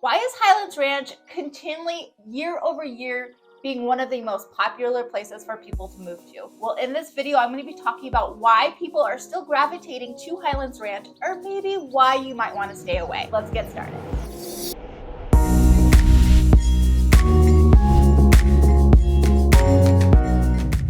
Why is Highlands Ranch continually, year over year, being one of the most popular places for people to move to? Well, in this video, I'm going to be talking about why people are still gravitating to Highlands Ranch, or maybe why you might want to stay away. Let's get started.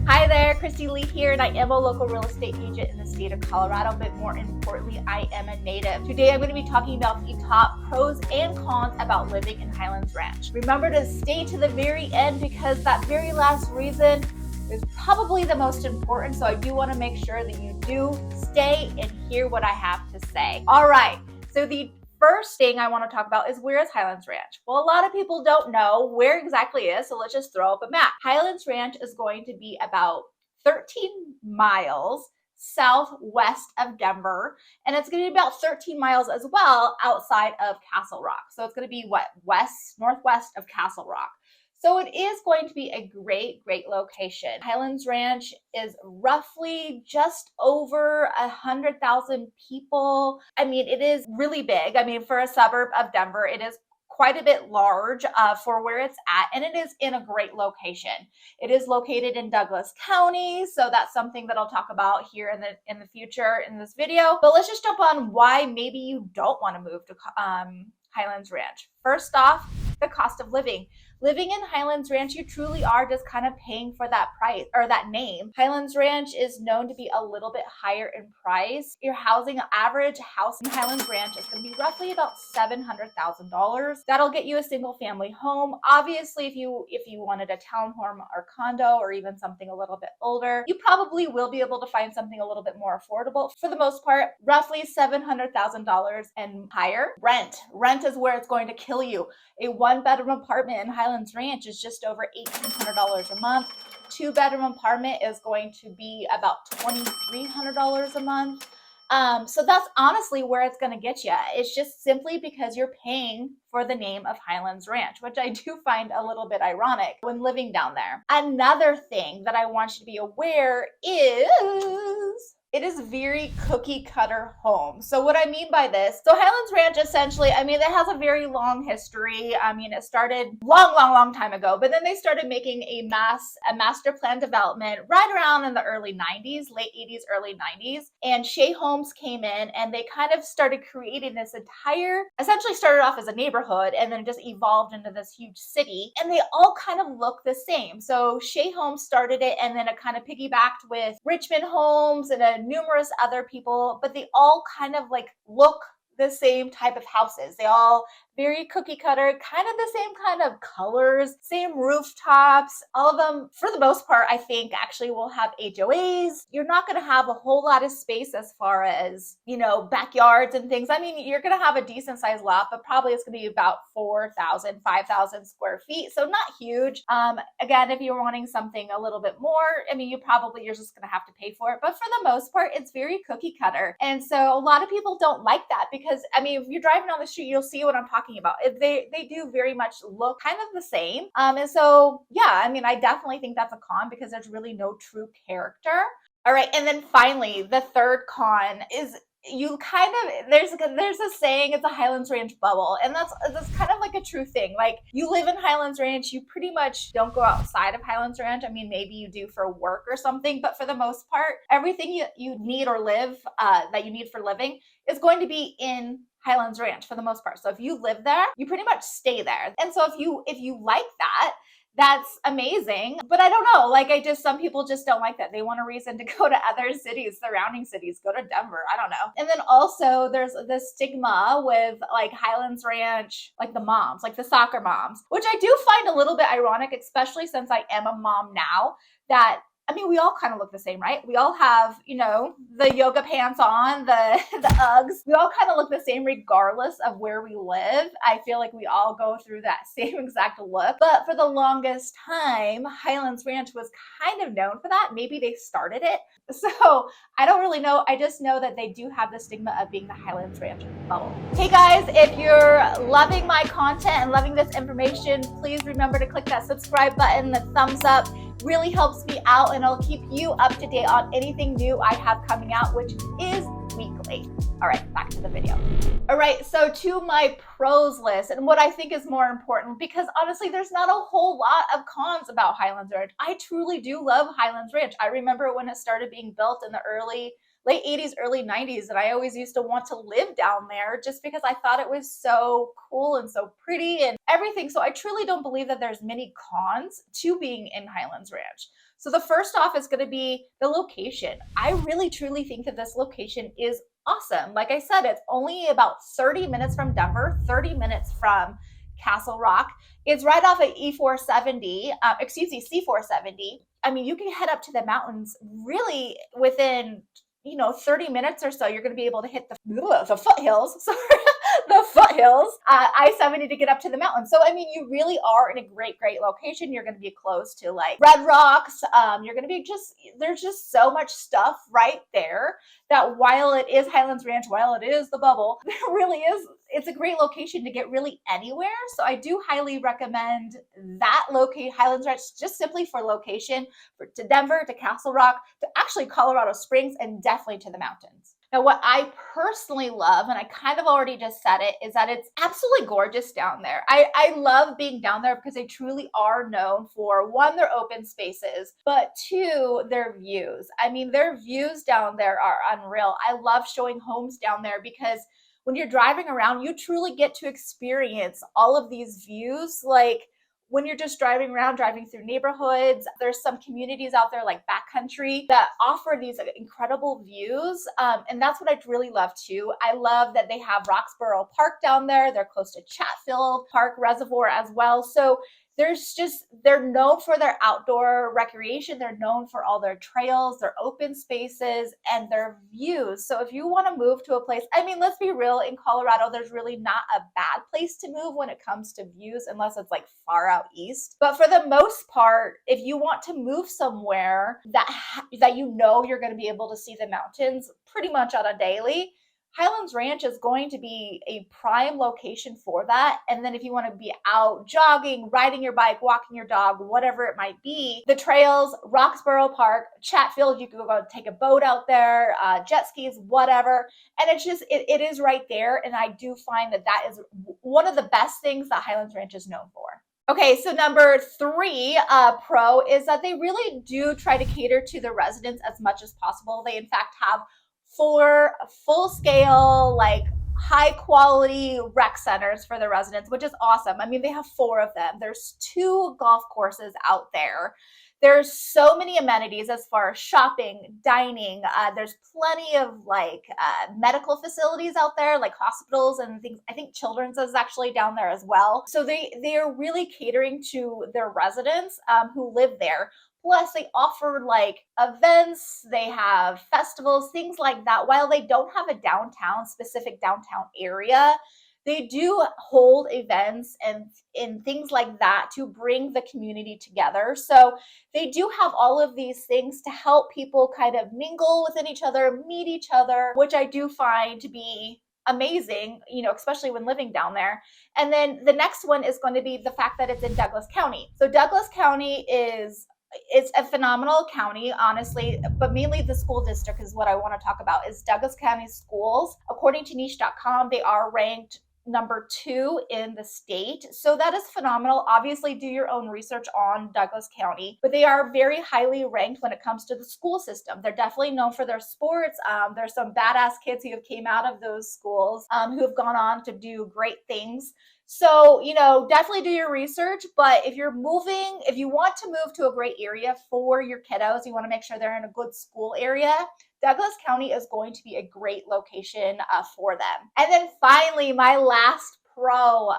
Hi there, Kristy Lee here, and I am a local real estate agent in the state of Colorado, but more importantly, I am a native. Today, I'm going to be talking about the top pros and cons about living in Highlands Ranch. Remember to stay to the very end because that very last reason is probably the most important, so I do want to make sure that you do stay and hear what I have to say. All right, so the first thing I want to talk about is, where is Highlands Ranch? Well, a lot of people don't know where exactly it is, so let's just throw up a map. Highlands Ranch is going to be about 13 miles southwest of Denver, and it's going to be about 13 miles as well outside of Castle Rock. So it's going to be northwest of Castle Rock. So it is going to be a great location. Highlands Ranch is roughly just over 100,000 people. I mean, it is really big. I mean, for a suburb of Denver, it is quite a bit large for where it's at, and it is in a great location. It is located in Douglas County, so that's something that I'll talk about here in the future in this video. But let's just jump on why maybe you don't want to move to Highlands Ranch. First off, the cost of living. Living in Highlands Ranch, you truly are just kind of paying for that price or that name. Highlands Ranch is known to be a little bit higher in price. Your average house in Highlands Ranch is going to be roughly about $700,000. That'll get you a single family home. Obviously, if you wanted a townhome or condo or even something a little bit older, you probably will be able to find something a little bit more affordable. For the most part, roughly $700,000 and higher. Rent is where it's going to kill you. A one-bedroom apartment in Highlands Ranch is just over $1,800 a month. Two-bedroom apartment is going to be about $2,300 a month. So that's honestly where it's going to get you. It's just simply because you're paying for the name of Highlands Ranch, which I do find a little bit ironic when living down there. Another thing that I want you to be aware is it is very cookie cutter home. So what I mean by this, so Highlands Ranch essentially, I mean, it has a very long history. I mean, it started long time ago, but then they started making a master plan development right around in the early 90s, late 80s, early 90s. And Shea Homes came in and they kind of started creating this essentially started off as a neighborhood and then just evolved into this huge city. And they all kind of look the same. So Shea Homes started it, and then it kind of piggybacked with Richmond Homes and numerous other people, but they all kind of like look the same type of houses. They all very cookie cutter, kind of the same kind of colors, same rooftops. All of them, for the most part, I think actually will have HOAs. You're not going to have a whole lot of space as far as, backyards and things. I mean, you're going to have a decent sized lot, but probably it's going to be about 4,000, 5,000 square feet. So not huge. Again, if you're wanting something a little bit more, I mean, you're just going to have to pay for it. But for the most part, it's very cookie cutter. And so a lot of people don't like that because, I mean, if you're driving on the street, you'll see what I'm talking about. They do very much look kind of the same. And so, yeah, I mean, I definitely think that's a con because there's really no true character. All right. And then finally, the third con is there's a saying, it's a Highlands Ranch bubble. And that's kind of like a true thing. Like, you live in Highlands Ranch, you pretty much don't go outside of Highlands Ranch. I mean, maybe you do for work or something, but for the most part, everything you need or that you need for living is going to be in Highlands Ranch for the most part. So if you live there, you pretty much stay there. And so if you like that, that's amazing. But I don't know, some people just don't like that. They want a reason to go to other cities, surrounding cities, go to Denver. I don't know. And then also there's this stigma with like Highlands Ranch, like the moms, like the soccer moms, which I do find a little bit ironic, especially since I am a mom now, that I mean, we all kind of look the same, right? We all have, the yoga pants on, the Uggs. We all kind of look the same regardless of where we live. I feel like we all go through that same exact look. But for the longest time, Highlands Ranch was kind of known for that. Maybe they started it. So I don't really know. I just know that they do have the stigma of being the Highlands Ranch bubble. Hey guys, if you're loving my content and loving this information, please remember to click that subscribe button, the thumbs up. Really helps me out, and I'll keep you up to date on anything new I have coming out, which is weekly. All right, back to the video. All right, so to my pros list and what I think is more important, because honestly, there's not a whole lot of cons about Highlands Ranch. I truly do love Highlands Ranch. I remember when it started being built in the late 80s, early 90s, and I always used to want to live down there just because I thought it was so cool and so pretty and everything. So I truly don't believe that there's many cons to being in Highlands Ranch. So the first off is going to be the location. I really truly think that this location is awesome. Like I said, it's only about 30 minutes from Denver, 30 minutes from Castle Rock. It's right off of C470. I mean, you can head up to the mountains really within 30 minutes or so. You're going to be able to hit the foothills. Sorry, the foothills, I-70 to get up to the mountain. So, I mean, you really are in a great location. You're going to be close to like Red Rocks. You're going to be there's just so much stuff right there that while it is Highlands Ranch, while it is the bubble, there really is, it's a great location to get really anywhere. So I do highly recommend that Highlands Ranch, just simply for location, to Denver, to Castle Rock, to actually Colorado Springs, and definitely to the mountains. Now, what I personally love, and I kind of already just said it, is that it's absolutely gorgeous down there. I love being down there because they truly are known for, one, their open spaces, but two, their views. I mean, their views down there are unreal. I love showing homes down there because when you're driving around, you truly get to experience all of these views. Like, when you're just driving around, driving through neighborhoods, there's some communities out there like backcountry that offer these incredible views. And that's what I really love too. I love that they have Roxborough Park down there. They're close to Chatfield Park Reservoir as well. So they're known for their outdoor recreation. They're known for all their trails, their open spaces, and their views. So if you want to move to a place, I mean, let's be real, in Colorado, there's really not a bad place to move when it comes to views, unless it's like far out east. But for the most part, if you want to move somewhere that you're going to be able to see the mountains pretty much on a daily, Highlands Ranch is going to be a prime location for that. And then if you want to be out jogging, riding your bike, walking your dog, whatever it might be, the trails, Roxborough Park, Chatfield, you can go take a boat out there, jet skis, whatever. And it's just, it is right there. And I do find that is one of the best things that Highlands Ranch is known for. Okay, so number 3 pro is that they really do try to cater to the residents as much as possible. They in fact have 4 full-scale, like high-quality rec centers for the residents, which is awesome. I mean, they have 4 of them. There's 2 golf courses out there. There's so many amenities as far as shopping, dining. There's plenty of medical facilities out there, like hospitals and things. I think Children's is actually down there as well. So they are really catering to their residents who live there. Plus, they offer like events, they have festivals, things like that. While they don't have a specific downtown area, they do hold events and things like that to bring the community together. So they do have all of these things to help people kind of mingle within each other, meet each other, which I do find to be amazing, especially when living down there. And then the next one is going to be the fact that it's in Douglas County. So Douglas County it's a phenomenal county, honestly, but mainly the school district is what I want to talk about, is Douglas County schools. According to niche.com, they are ranked number 2 in the state. So that is phenomenal. Obviously, do your own research on Douglas County, but they are very highly ranked when it comes to the school system. They're definitely known for their sports. There's some badass kids who have came out of those schools who have gone on to do great things. So, definitely do your research, but if you want to move to a great area for your kiddos, you want to make sure they're in a good school area, Douglas County is going to be a great location for them. And then finally, my last pro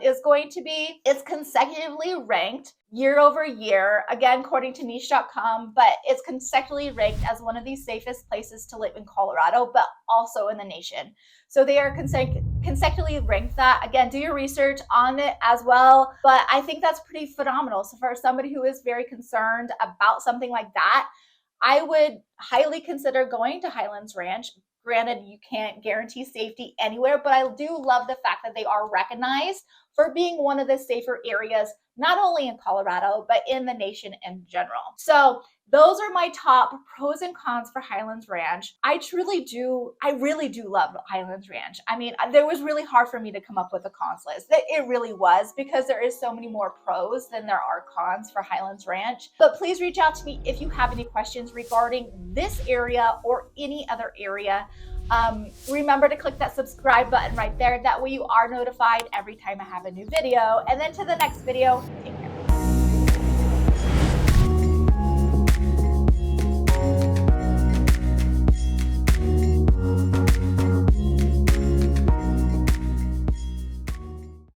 is going to be, it's consecutively ranked year over year, again, according to niche.com, but it's consecutively ranked as one of the safest places to live in Colorado, but also in the nation. So they are consecutively ranked that. Again, do your research on it as well, but I think that's pretty phenomenal. So for somebody who is very concerned about something like that, I would highly consider going to Highlands Ranch. Granted, you can't guarantee safety anywhere, but I do love the fact that they are recognized for being one of the safer areas, not only in Colorado, but in the nation in general. So those are my top pros and cons for Highlands Ranch. I really do love Highlands Ranch. I mean, there was really hard for me to come up with a cons list. It really was, because there is so many more pros than there are cons for Highlands Ranch. But please reach out to me if you have any questions regarding this area or any other area. Remember to click that subscribe button right there. That way you are notified every time I have a new video. And then to the next video, take care.